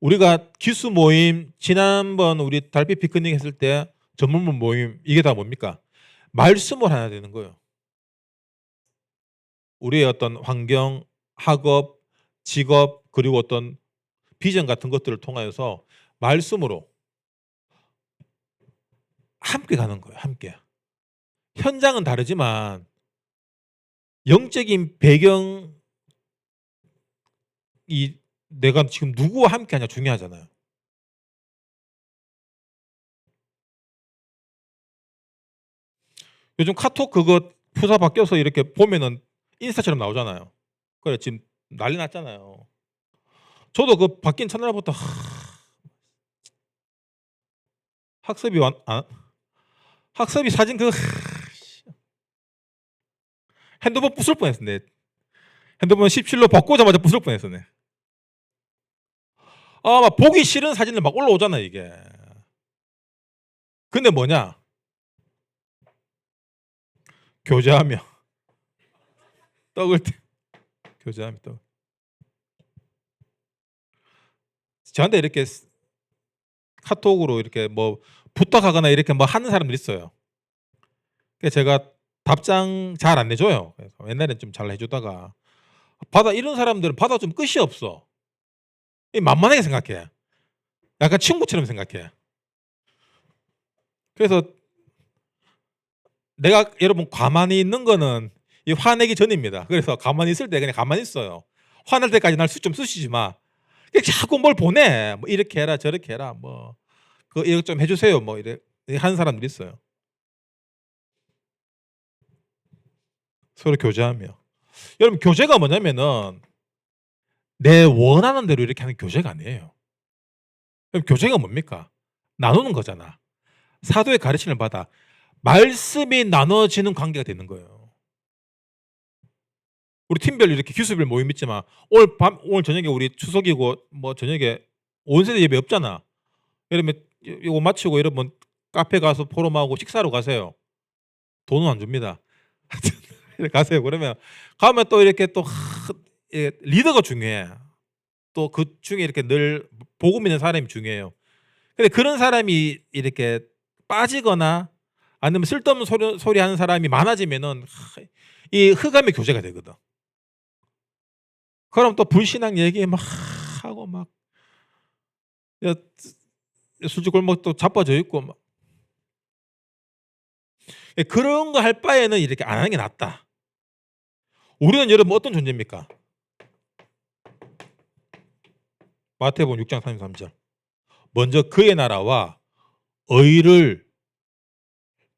우리가 기수 모임 지난번 우리 달빛 피크닉 했을 때 전문문 모임 이게 다 뭡니까? 말씀을 하나 되는 거예요. 우리의 어떤 환경, 학업, 직업 그리고 어떤 비전 같은 것들을 통하여서 말씀으로 함께 가는 거예요. 함께. 현장은 다르지만 영적인 배경이 내가 지금 누구와 함께 하냐 중요하잖아요. 요즘 카톡 그거 프사 바뀌어서 이렇게 보면은 인스타처럼 나오잖아요. 그래 지금 난리 났잖아요. 저도 그 바뀐 첫날부터 학습이 사진 그 핸드폰 부술 뻔했었네. 핸드폰 17로 바꾸자마자 부술 뻔했었네. 막 보기 싫은 사진을 막 올라오잖아 이게. 근데 뭐냐? 교제하며 떡을 교제하며 떡. 저한테 이렇게 카톡으로 이렇게 뭐 부탁하거나 이렇게 뭐 하는 사람들 있어요. 그래서 제가 답장 잘 안 내줘요. 그래서 옛날엔 좀 잘 해주다가 이런 사람들은 받아주면 끝이 없어. 만만하게 생각해. 약간 친구처럼 생각해. 그래서 내가 여러분 가만히 있는 거는 화내기 전입니다. 그래서 가만히 있을 때 그냥 가만히 있어요. 화날 때까지 날 좀 쑤시지 마. 자꾸 뭘 보내. 뭐 이렇게 해라 저렇게 해라 뭐 이거 좀 해주세요 뭐 이래 하는 사람들이 있어요. 서로 교제하며. 여러분 교제가 뭐냐면은 내 원하는 대로 이렇게 하는 교제가 아니에요. 그럼 교제가 뭡니까? 나누는 거잖아. 사도의 가르침을 받아 말씀이 나눠지는 관계가 되는 거예요. 우리 팀별 이렇게 기수별 모임 있지만 오늘 저녁에 우리 추석이고 뭐 저녁에 온 세대 예배 없잖아. 이러면 이거 마치고 여러분 카페 가서 포럼하고 식사로 가세요. 돈은 안 줍니다. 가세요. 그러면 가면 또 이렇게 또 리더가 중요해. 또 그 중에 이렇게 늘 복음 있는 사람이 중요해요. 근데 그런 사람이 이렇게 빠지거나 아니면 쓸데없는 소리 하는 사람이 많아지면은 이 흑암의 교제가 되거든. 그럼 또 불신앙 얘기 막 하고 막 술집 골목 또 자빠져 있고 막 그런 거 할 바에는 이렇게 안 하는 게 낫다. 우리는 여러분 어떤 존재입니까? 마태복음 6장 33절. 먼저 그의 나라와 의를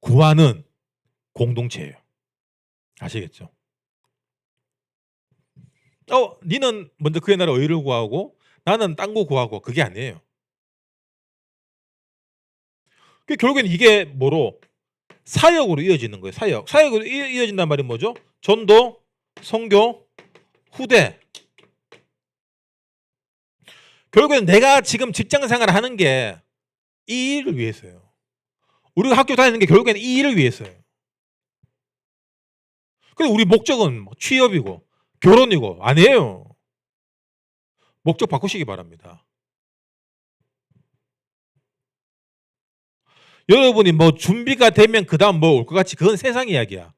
구하는 공동체예요. 아시겠죠? 니는 먼저 그의 나라 의를 구하고 나는 딴 거 구하고 그게 아니에요. 결국엔 이게 뭐로? 사역으로 이어지는 거예요. 사역으로 이어진단 말이 뭐죠? 전도, 선교, 후대. 결국엔 내가 지금 직장 생활을 하는 게 이 일을 위해서예요. 우리가 학교 다니는 게 결국엔 이 일을 위해서예요. 근데 우리 목적은 취업이고 결혼이고 아니에요. 목적 바꾸시기 바랍니다. 여러분이 뭐 준비가 되면 그 다음 뭐 올 것 같이 그건 세상 이야기야.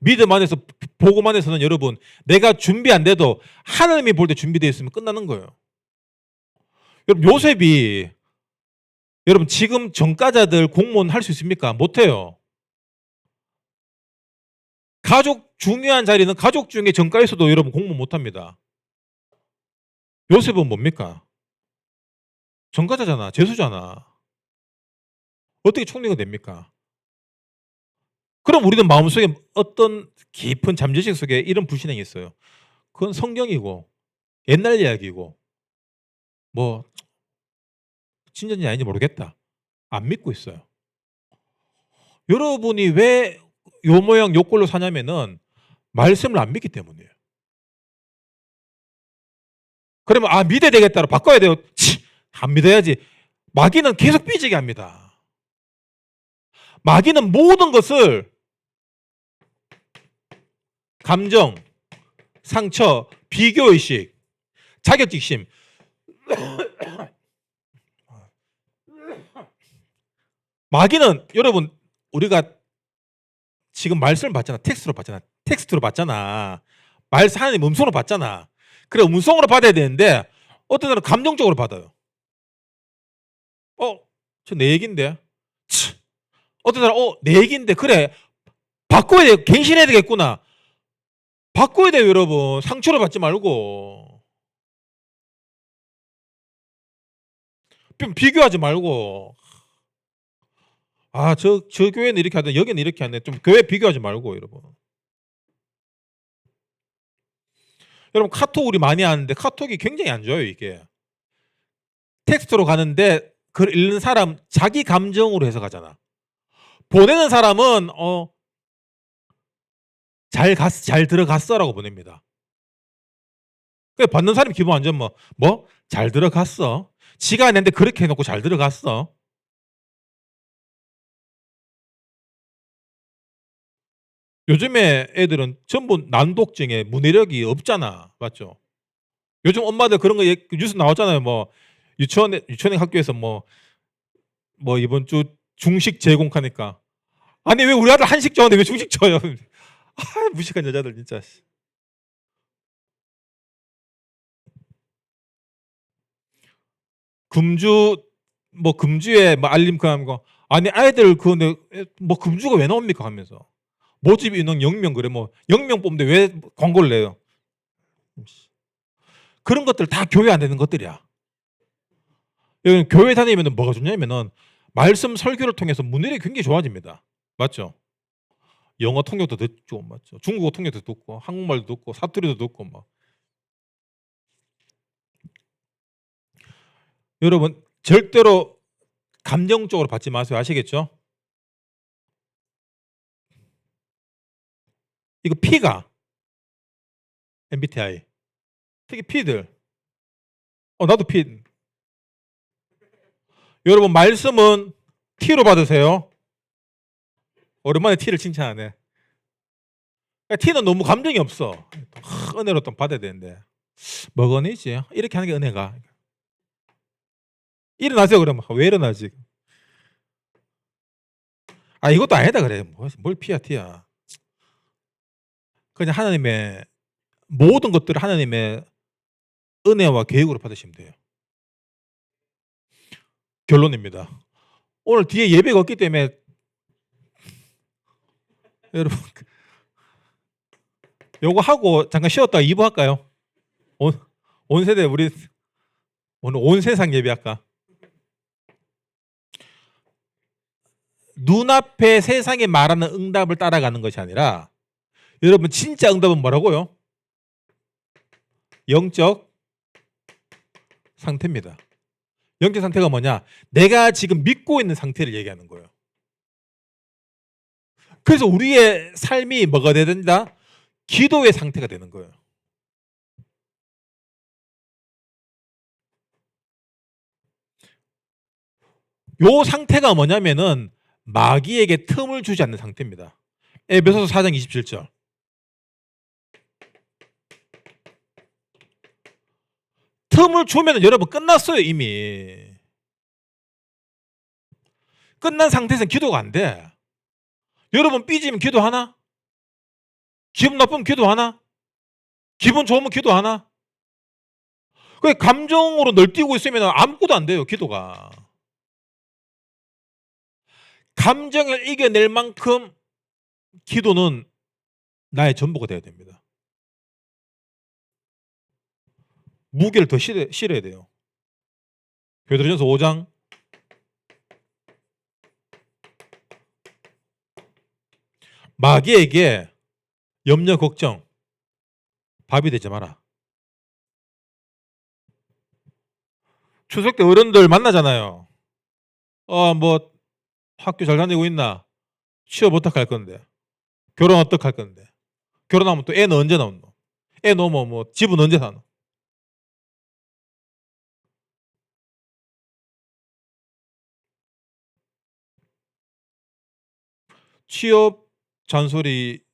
믿음 안에서 복음 안에서는 여러분 내가 준비 안 돼도 하나님이 볼 때 준비되어 있으면 끝나는 거예요. 여러분 요셉이 여러분 지금 전과자들 공무원 할 수 있습니까? 못해요. 가족 중요한 자리는 가족 중에 전과에서도 여러분 공무원 못합니다. 요셉은 뭡니까? 전과자잖아. 죄수잖아. 어떻게 총리가 됩니까? 그럼 우리는 마음속에 어떤 깊은 잠재식 속에 이런 불신앙이 있어요. 그건 성경이고 옛날 이야기고 뭐 진짜인지 아닌지 모르겠다. 안 믿고 있어요. 여러분이 왜 요 모양 요 꼴로 사냐면은 말씀을 안 믿기 때문이에요. 그러면 믿어야 되겠다로 바꿔야 돼요. 안 믿어야지. 마귀는 계속 삐지게 합니다. 마귀는 모든 것을 감정, 상처, 비교의식, 자격지심 마귀는 여러분 우리가 지금 말씀을 받잖아. 텍스트로 받잖아. 말씀 하나님 음성으로 받잖아. 그래 음성으로 받아야 되는데 어떤 사람은 감정적으로 받아요. 저 내 얘긴데. 어떤 사람 내 얘긴데 그래 바꿔야 돼. 갱신해야 되겠구나. 바꿔야 돼요, 여러분. 상처를 받지 말고. 비교하지 말고. 저 교회는 이렇게 하는데 여기는 이렇게 하네. 좀 교회 비교하지 말고, 여러분. 여러분, 카톡 우리 많이 하는데 카톡이 굉장히 안 좋아요, 이게. 텍스트로 가는데 글 읽는 사람 자기 감정으로 해석하잖아. 보내는 사람은 잘 들어갔어라고 보냅니다. 받는 사람이 기분 완전 잘 들어갔어. 지가 했는데 그렇게 해놓고 잘 들어갔어. 요즘에 애들은 전부 난독증에 문해력이 없잖아. 맞죠? 요즘 엄마들 그런 거 뉴스 나왔잖아요. 유치원에 학교에서 이번 주 중식 제공하니까. 아니 왜 우리 아들 한식 좋아하는데 왜 중식 줘요? 무식한 여자들 진짜. 금주에 알림 그하는 거. 아니 아이들 금주가 왜 나옵니까 하면서. 모집 인원 0명 그래 0명 뽑는데 왜 광고를 내요? 그런 것들 다 교회 안 되는 것들이야. 교회 다니면 뭐가 좋냐면은 말씀 설교를 통해서 문해력이 굉장히 좋아집니다. 맞죠? 영어 통역도 듣고 맞죠? 중국어 통역도 듣고 한국말도 듣고 사투리도 듣고 여러분 절대로 감정적으로 받지 마세요. 아시겠죠? 이거 P가 MBTI 특히 P들 나도 P. 여러분 말씀은 T로 받으세요. 오랜만에 T를 칭찬하네. T는 너무 감정이 없어. 은혜로 또 받아야 되는데 뭐가 은혜지? 이렇게 하는 게 은혜가. 일어나세요 그러면. 왜 일어나지? 이것도 아니다 그래. 뭘 P야 T야. 그냥 하나님의 모든 것들을 하나님의 은혜와 계획으로 받으시면 돼요. 결론입니다. 오늘 뒤에 예배가 없기 때문에 여러분 요거 하고 잠깐 쉬었다가 2부 할까요? 온 세대 우리 오늘 온 세상 예배할까? 눈앞에 세상이 말하는 응답을 따라가는 것이 아니라 여러분 진짜 응답은 뭐라고요? 영적 상태입니다. 영적 상태가 뭐냐? 내가 지금 믿고 있는 상태를 얘기하는 거예요. 그래서 우리의 삶이 뭐가 돼야 된다? 기도의 상태가 되는 거예요. 요 상태가 뭐냐면은 마귀에게 틈을 주지 않는 상태입니다. 에베소서 4장 27절. 틈을 주면 여러분 끝났어요 이미. 끝난 상태에서는 기도가 안 돼. 여러분 삐지면 기도하나? 기분 나쁘면 기도하나? 기분 좋으면 기도하나? 그 감정으로 널뛰고 있으면 아무것도 안 돼요 기도가. 감정을 이겨낼 만큼 기도는 나의 전부가 되어야 됩니다. 무게를 더 실어야 돼요. 베드로전서 5장 마귀에게 염려 걱정 밥이 되지 마라. 추석 때 어른들 만나잖아요. 학교 잘 다니고 있나? 취업 어떡할 건데? 결혼 어떡할 건데? 결혼하면 또 애는 언제 나오노? 애 놓으면 집은 언제 사노? 취업 잔소리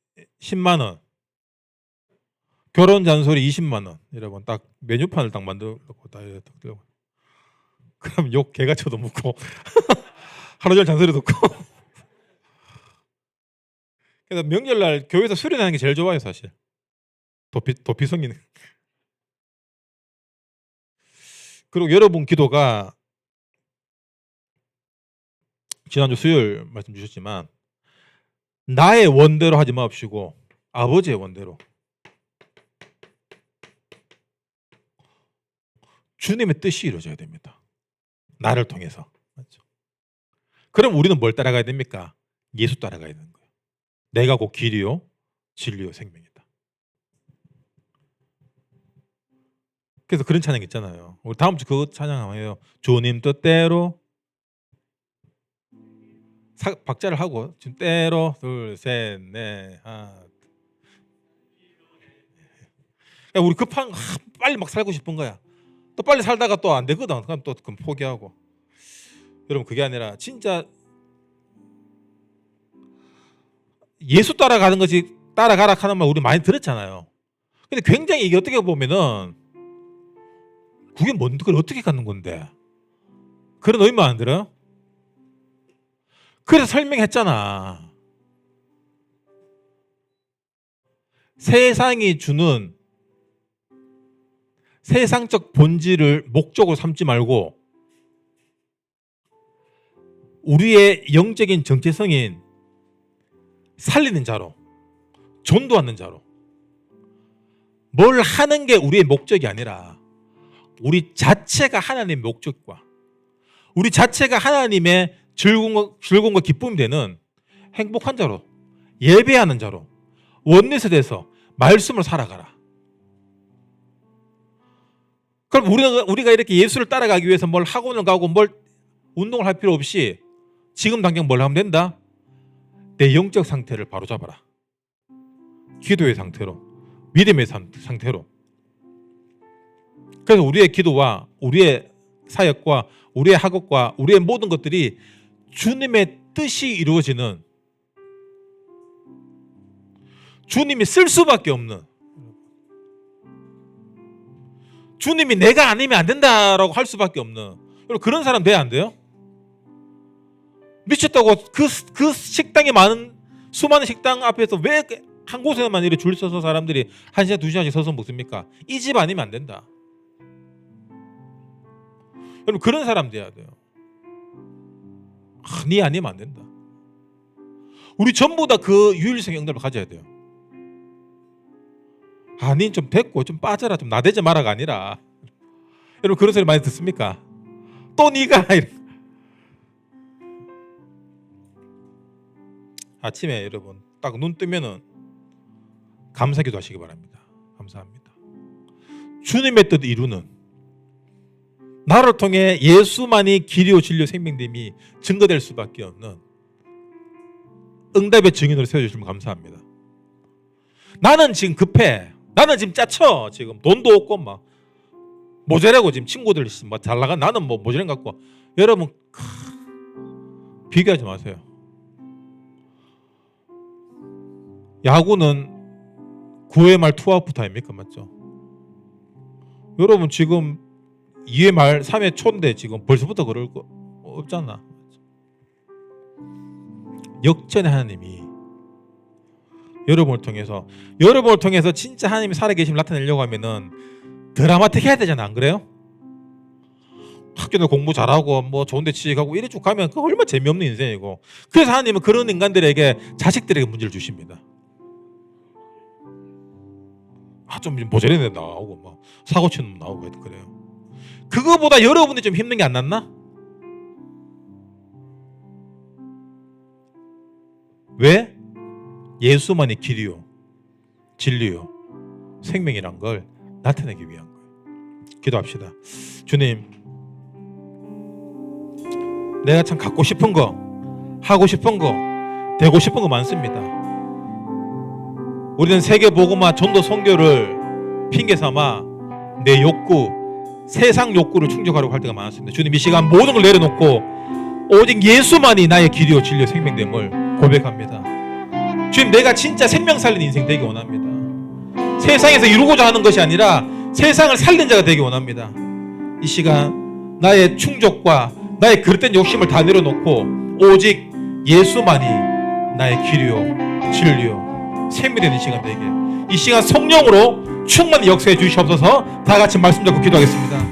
10만 원, 결혼 잔소리 20만 원. 여러분 딱 메뉴판을 딱 만들고 다 들고. 그럼 욕 개가쳐도 묻고 하루 종일 잔소리 듣고. 그래서 명절날 교회에서 수련하는 게 제일 좋아요 사실. 도피 성인. 그리고 여러분 기도가 지난주 수요일 말씀 주셨지만 나의 원대로 하지 마옵시고 아버지의 원대로, 주님의 뜻이 이루어져야 됩니다. 나를 통해서. 맞죠? 그럼 우리는 뭘 따라가야 됩니까? 예수 따라가야 되는 거예요. 내가 곧 길이요 진리요 생명이다. 그래서 그런 찬양 있잖아요. 우리 다음 주 그거 찬양하면 해요. 주님 뜻대로, 박자를 하고 지금 때로 둘, 셋, 넷, 하나. 우리 급한 빨리 막 살고 싶은 거야. 또 빨리 살다가 또 안 되거든. 그럼 또 포기하고. 여러분 그게 아니라 진짜 예수 따라가는 것이 따라가라 하는 말 우리 많이 들었잖아요. 근데 굉장히 이게 어떻게 보면은 그게 뭔데, 그걸 어떻게 갖는 건데? 그런 의미만 안 들어요? 그래서 설명했잖아. 세상이 주는 세상적 본질을 목적으로 삼지 말고 우리의 영적인 정체성인 살리는 자로, 전도하는 자로, 뭘 하는 게 우리의 목적이 아니라 우리 자체가 하나님의 목적과 우리 자체가 하나님의 즐거움과 기쁨이 되는 행복한 자로, 예배하는 자로, 원리에 대해서 말씀을 살아가라. 그럼 우리가 이렇게 예수를 따라가기 위해서 뭘 학원을 가고 뭘 운동을 할 필요 없이 지금 당장 뭘 하면 된다? 내 영적 상태를 바로잡아라. 기도의 상태로, 믿음의 상태로. 그래서 우리의 기도와 우리의 사역과 우리의 학업과 우리의 모든 것들이 주님의 뜻이 이루어지는, 주님이 쓸 수밖에 없는, 주님이 내가 아니면 안 된다라고 할 수밖에 없는 그런 사람 돼야 안 돼요? 미쳤다고 그 식당이 많은 수많은 식당 앞에서 왜 한 곳에만 이렇게 줄 서서 사람들이 1시간 2시간씩 서서 먹습니까? 이 집 아니면 안 된다. 여러분 그런 사람 돼야 돼요. 네 아니면 안 된다. 우리 전부 다 그 유일성 응답을 가져야 돼요. 니 좀 됐고 좀 빠져라, 좀 나대지 마라가 아니라, 여러분 그런 소리 많이 듣습니까? 또 네가 아침에 여러분 딱 눈 뜨면은 감사기도 하시기 바랍니다. 감사합니다. 주님의 뜻 이루는, 나를 통해 예수만이 길이요 진리요 생명됨이 증거될 수밖에 없는 응답의 증인으로 세워주시면 감사합니다. 나는 지금 급해, 나는 지금 짜쳐, 지금 돈도 없고 막 모자라고 지금 친구들 막 잘 나간 나는 뭐 모자란 것 같고, 여러분 비교하지 마세요. 야구는 9회 말 투아웃 아닙니까? 맞죠? 여러분 지금 2회 말 3회 초인데 지금 벌써부터 그럴 거 없잖아. 역전의 하나님이 여러분을 통해서 진짜 하나님이 살아계심을 나타내려고 하면은 드라마틱 해야 되잖아. 안 그래요? 학교도 공부 잘하고 뭐 좋은 데 취직하고 이래 쭉 가면 그거 얼마나 재미없는 인생이고. 그래서 하나님은 그런 인간들에게, 자식들에게 문제를 주십니다. 좀 모자란 데 나오고 막 사고 치는 놈 나오고 그래요. 그거보다 여러분이 좀 힘든 게 안 낫나? 왜? 예수만이 길이요 진리요 생명이란 걸 나타내기 위한 거예요. 기도합시다. 주님, 내가 참 갖고 싶은 거, 하고 싶은 거, 되고 싶은 거 많습니다. 우리는 세계 복음화 전도 선교를 핑계 삼아 내 욕구, 세상 욕구를 충족하려고 할 때가 많았습니다. 주님, 이 시간 모든 걸 내려놓고 오직 예수만이 나의 길이요 진리요 생명됨을 고백합니다. 주님, 내가 진짜 생명 살리는 인생 되기 원합니다. 세상에서 이루고자 하는 것이 아니라 세상을 살린 자가 되기 원합니다. 이 시간 나의 충족과 나의 그릇된 욕심을 다 내려놓고 오직 예수만이 나의 길이요 진리요 생명이 되는 시간 되게, 이 시간 성령으로 충만히 역사해 주시옵소서. 다 같이 말씀 잡고 기도하겠습니다.